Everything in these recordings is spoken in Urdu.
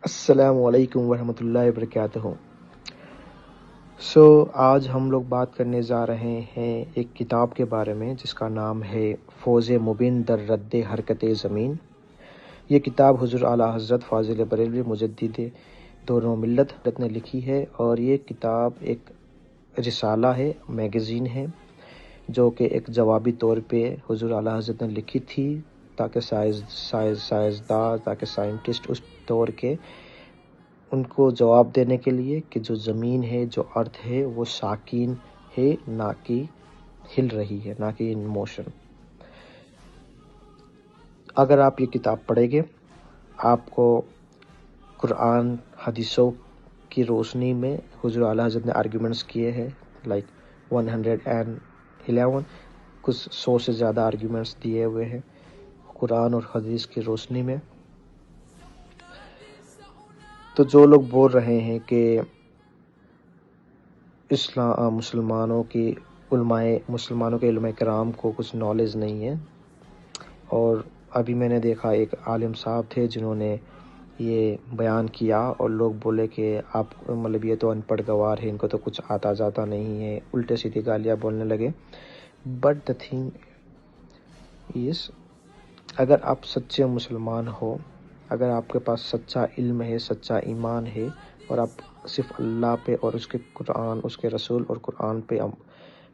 السلام علیکم ورحمۃ اللہ وبرکاتہ۔ آج ہم لوگ بات کرنے جا رہے ہیں ایک کتاب کے بارے میں جس کا نام ہے فوز مبین در رد حرکت زمین۔ یہ کتاب حضور اعلیٰ حضرت فاضل بریلوی مجدد دور ملت نے لکھی ہے، اور یہ کتاب ایک رسالہ ہے، میگزین ہے، جو کہ ایک جوابی طور پہ حضور اعلیٰ حضرت نے لکھی تھی تاکہ سائنسداں تاکہ سائنٹسٹ اس دور کے ان کو جواب دینے کے لیے کہ جو زمین ہے، جو ارتھ ہے، وہ ساکن ہے، نہ کہ ہل رہی ہے، نہ کہ ان موشن۔ اگر آپ یہ کتاب پڑھیں گے، آپ کو قرآن حدیثوں کی روشنی میں حضور اعلیٰ حضرت نے آرگیومنٹس کیے ہیں، لائک 111 کچھ 100 سے زیادہ آرگیومنٹس دیے ہوئے ہیں قرآن اور حدیث کی روشنی میں۔ تو جو لوگ بول رہے ہیں کہ مسلمانوں کے علماء کرام کو کچھ نالج نہیں ہے، اور ابھی میں نے دیکھا ایک عالم صاحب تھے جنہوں نے یہ بیان کیا، اور لوگ بولے کہ آپ مطلب یہ تو ان پڑھ گوار ہے، ان کو تو کچھ آتا جاتا نہیں ہے، الٹے سیدھی گالیاں بولنے لگے۔ بٹ دا تھنگ از، اگر آپ سچے مسلمان ہو، اگر آپ کے پاس سچا علم ہے، سچا ایمان ہے، اور آپ صرف اللہ پہ اور اس کے قرآن، اس کے رسول اور قرآن پہ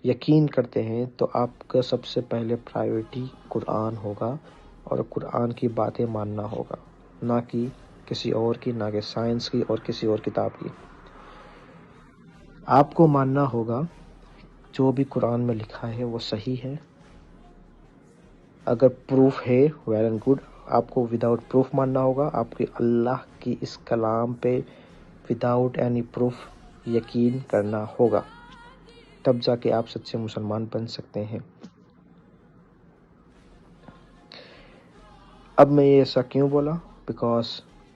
یقین کرتے ہیں، تو آپ کا سب سے پہلے پرائیورٹی قرآن ہوگا، اور قرآن کی باتیں ماننا ہوگا، نہ کہ کسی اور کی، نہ کہ سائنس کی اور کسی اور کتاب کی۔ آپ کو ماننا ہوگا جو بھی قرآن میں لکھا ہے وہ صحیح ہے۔ اگر پروف ہے ویل اینڈ گڈ، آپ کو وداؤٹ پروف ماننا ہوگا۔ آپ کے اللہ کی اس کلام پہ وداؤٹ اینی پروف یقین کرنا ہوگا، تب جا کے آپ سچے مسلمان بن سکتے ہیں۔ اب میں یہ ایسا کیوں بولا؟ بیکاز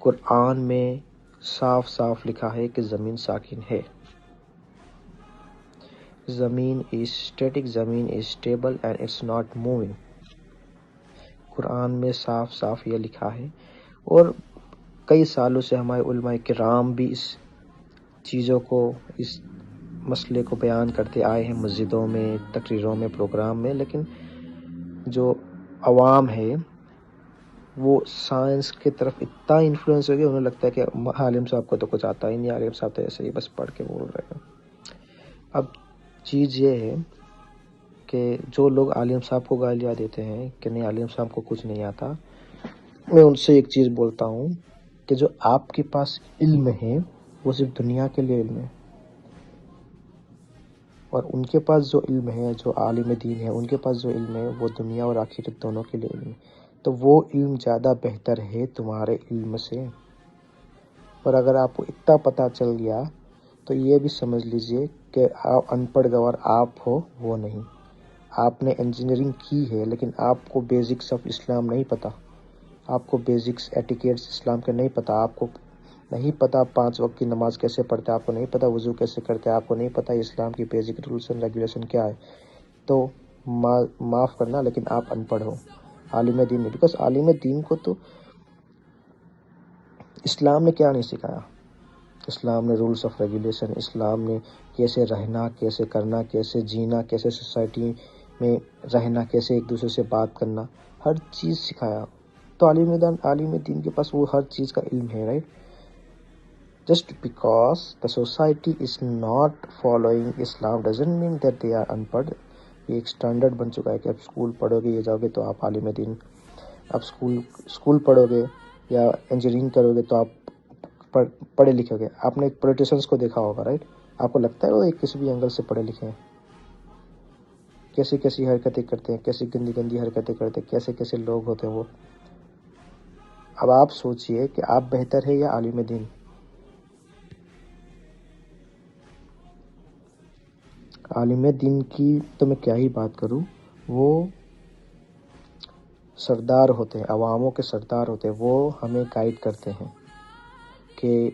قرآن میں صاف صاف لکھا ہے کہ زمین ساکن ہے، زمین از اسٹیٹک، زمین is stable and it's not moving. Quran میں صاف صاف یہ لکھا ہے، اور کئی سالوں سے ہمارے علماء کرام بھی اس چیزوں کو، اس مسئلے کو بیان کرتے آئے ہیں، مسجدوں میں، تقریروں میں، پروگرام میں، لیکن جو عوام ہے وہ سائنس کی طرف اتنا انفلوئنس ہو گیا، انہیں لگتا ہے کہ عالم صاحب کو تو کچھ آتا ہی نہیں، عالم صاحب تو ایسے ہی بس پڑھ کے بول رہے ہیں۔ اب چیز یہ ہے کہ جو لوگ عالم صاحب کو گالیاں دیتے ہیں کہ نہیں عالم صاحب کو کچھ نہیں آتا، میں ان سے ایک چیز بولتا ہوں کہ جو آپ کے پاس علم ہے وہ صرف دنیا کے لیے علم ہے، اور ان کے پاس جو علم ہے، جو عالم دین ہے، ان کے پاس جو علم ہے وہ دنیا اور آخرت دونوں کے لیے علم ہے، تو وہ علم زیادہ بہتر ہے تمہارے علم سے۔ اور اگر آپ کو اتنا پتہ چل گیا تو یہ بھی سمجھ لیجئے کہ آپ ان پڑھ گوار آپ ہو، وہ نہیں۔ آپ نے انجینئرنگ کی ہے لیکن آپ کو بیزکس آف اسلام نہیں پتہ، آپ کو بیزکس ایٹیکیٹس اسلام کے نہیں پتہ، آپ کو نہیں پتہ 5 وقت کی نماز کیسے پڑھتے، آپ کو نہیں پتہ وضو کیسے کرتے، آپ کو نہیں پتہ اسلام کی بیزک رولس اینڈ ریگولیشن کیا ہے، تو معاف کرنا لیکن آپ ان پڑھ ہو، عالم دین نہیں۔ بیکاز عالم دین کو تو اسلام نے کیا نہیں سکھایا؟ اسلام نے رولس آف ریگولیشن، اسلام نے کیسے رہنا، کیسے کرنا، کیسے جینا، کیسے سوسائٹی میں رہنا، کیسے ایک دوسرے سے بات کرنا، ہر چیز سکھایا۔ تو عالم دین کے پاس وہ ہر چیز کا علم ہے، right? Just because the society is not following Islam doesn't mean that they are ان پڑھ۔ یہ ایک اسٹینڈرڈ بن چکا ہے کہ آپ اسکول پڑھو گے، یہ جاؤ گے تو آپ عالم دین، آپ اسکول پڑھو گے یا انجینئرنگ کرو گے تو آپ پڑھے لکھے گے۔ آپ نے پولیٹیشنس کو دیکھا ہوگا، رائٹ؟ آپ کو لگتا ہے وہ کسی بھی اینگل سے پڑھے لکھے ہیں؟ کیسی کیسی حرکتیں کرتے ہیں، کیسی گندی گندی حرکتیں کرتے ہیں، کیسے کیسے لوگ ہوتے ہیں وہ۔ اب آپ سوچئے کہ آپ بہتر ہے یا عالم دین؟ عالم دین کی تو میں کیا ہی بات کروں، وہ سردار ہوتے ہیں، عواموں کے سردار ہوتے ہیں، وہ ہمیں گائیڈ کرتے ہیں کہ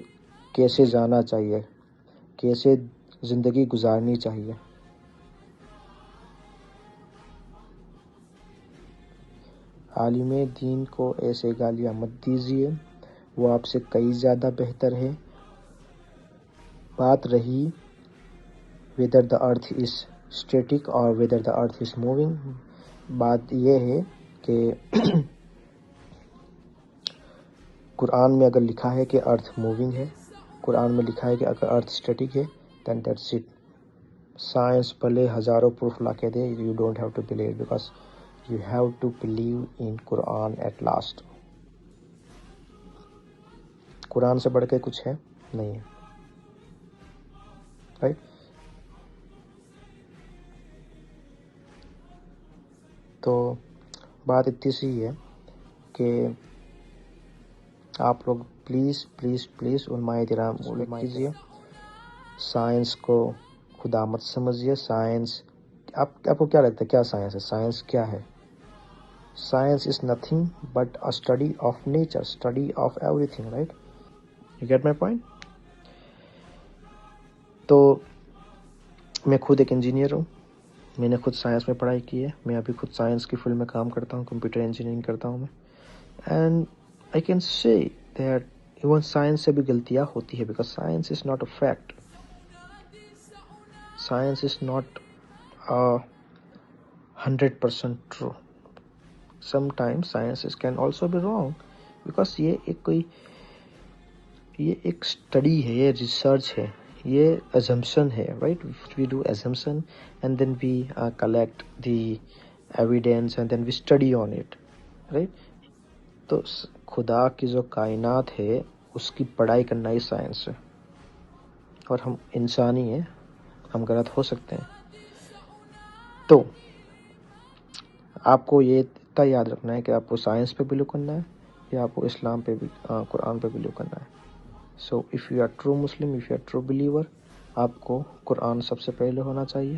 کیسے جانا چاہیے، کیسے زندگی گزارنی چاہیے۔ عالم دین کو ایسے گالیاں مت دیجیے، وہ آپ سے کئی زیادہ بہتر ہے۔ بات رہی whether the earth is static or whether the earth is moving، بات یہ ہے کہ قرآن میں اگر لکھا ہے کہ ارتھ موونگ ہے، قرآن میں لکھا ہے کہ اگر ارتھ اسٹیٹک ہے then that's it۔ سائنس بھلے ہزاروں پروف لا کے دے، you don't have to believe because you have to believe in Quran at last۔ قرآن سے بڑھ کے کچھ ہے نہیں ہے، رائٹ؟ تو بات اتنی سی ہے کہ آپ لوگ پلیز پلیز پلیز علماء کرام کیجیے، سائنس کو خدا مت سمجھیے۔ سائنس آپ کو کیا لگتا ہے کیا سائنس ہے؟ سائنس کیا ہے؟ Science is nothing but a study of nature, study of everything, right? You get my point? تو میں خود ایک انجینئر ہوں، میں نے خود سائنس میں پڑھائی کی ہے، میں ابھی خود سائنس کی فیلڈ میں کام کرتا ہوں، کمپیوٹر انجینئرنگ کرتا ہوں میں، and I can say that even science سے بھی غلطیاں ہوتی ہے because science is not a fact, science is not 100% true, some time science can also be wrong because یہ ایک اسٹڈی ہے، یہ ریسرچ ہے، یہ assumption ہے، right? We do assumption and then we collect the evidence and then we study on it، right? تو خدا کی جو کائنات ہے اس کی پڑھائی کرنا ہی سائنس ہے، اور ہم انسانی ہیں، ہم غلط ہو سکتے ہیں۔ تو آپ کو یہ اتنا یاد رکھنا ہے کہ آپ کو سائنس پہ بلیو کرنا ہے یا آپ کو اسلام پہ بھی قرآن پہ بلیو کرنا ہے۔ So if you are true Muslim, if you are true believer, آپ کو قرآن سب سے پہلے ہونا چاہیے،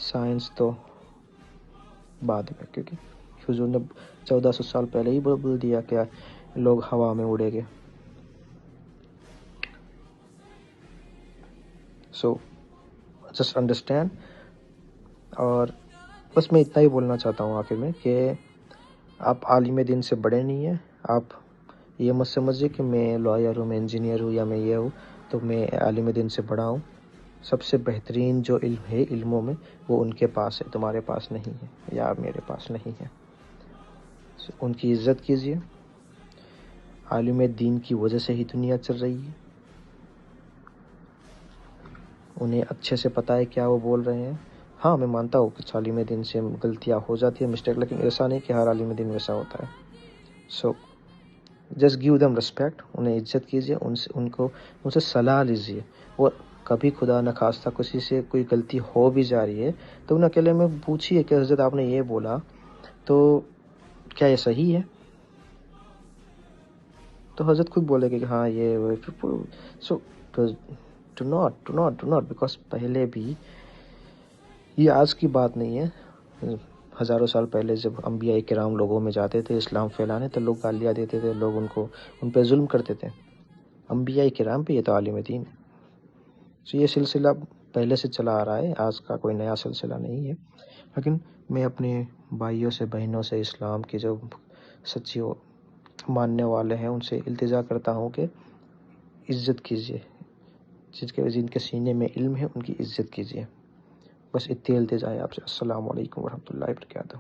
سائنس تو بعد میں، کیونکہ حضور نے 1400 سال پہلے ہی بول دیا کہ لوگ ہوا میں اڑے گے۔ سو جسٹ انڈرسٹینڈ، اور بس میں اتنا ہی بولنا چاہتا ہوں آخر میں کہ آپ عالم دین سے بڑے نہیں ہیں۔ آپ یہ مت سمجھیے کہ میں لائر ہوں، میں انجینئر ہوں، یا میں یہ ہوں تو میں عالم دین سے بڑا ہوں۔ سب سے بہترین جو علم ہے علموں میں وہ ان کے پاس ہے، تمہارے پاس نہیں ہے یا میرے پاس نہیں ہے۔ ان کی عزت کیجیے، عالم دین کی وجہ سے ہی دنیا چل رہی ہے، انہیں اچھے سے پتہ ہے کیا وہ بول رہے ہیں۔ ہاں میں مانتا ہوں کہ عالم دین سے غلطیاں ہو جاتی ہے، مسٹیک، لیکن ایسا نہیں کہ ہر عالم دین ویسا ہوتا ہے۔ So just give them respect, انہیں عزت کیجیے، ان سے صلاح لیجیے، اور کبھی خدا نخواستہ کسی سے کوئی غلطی ہو بھی جا رہی ہے تو انہیں اکیلے میں پوچھیے کہ حضرت آپ نے یہ بولا تو کیا یہ صحیح ہے؟ تو حضرت خود بولے کہ ہاں یہ، سو ڈو ناٹ بیکاز پہلے بھی یہ آج کی بات نہیں ہے، ہزاروں سال پہلے جب انبیاء کرام لوگوں میں جاتے تھے اسلام پھیلانے تو لوگ گالیاں دیتے تھے، لوگ ان پہ ظلم کرتے تھے، انبیاء کرام پہ یہ تو عالم دین ہے۔ تو یہ سلسلہ پہلے سے چلا آ رہا ہے، آج کا کوئی نیا سلسلہ نہیں ہے، لیکن میں اپنے بھائیوں سے بہنوں سے اسلام کی جو سچی ماننے والے ہیں ان سے التجا کرتا ہوں کہ عزت کیجیے، جن کے سینے میں علم ہے ان کی عزت کیجیے، بس اتنی التجا ہے آپ سے۔ السلام علیکم ورحمۃ اللہ وبرکاتہ۔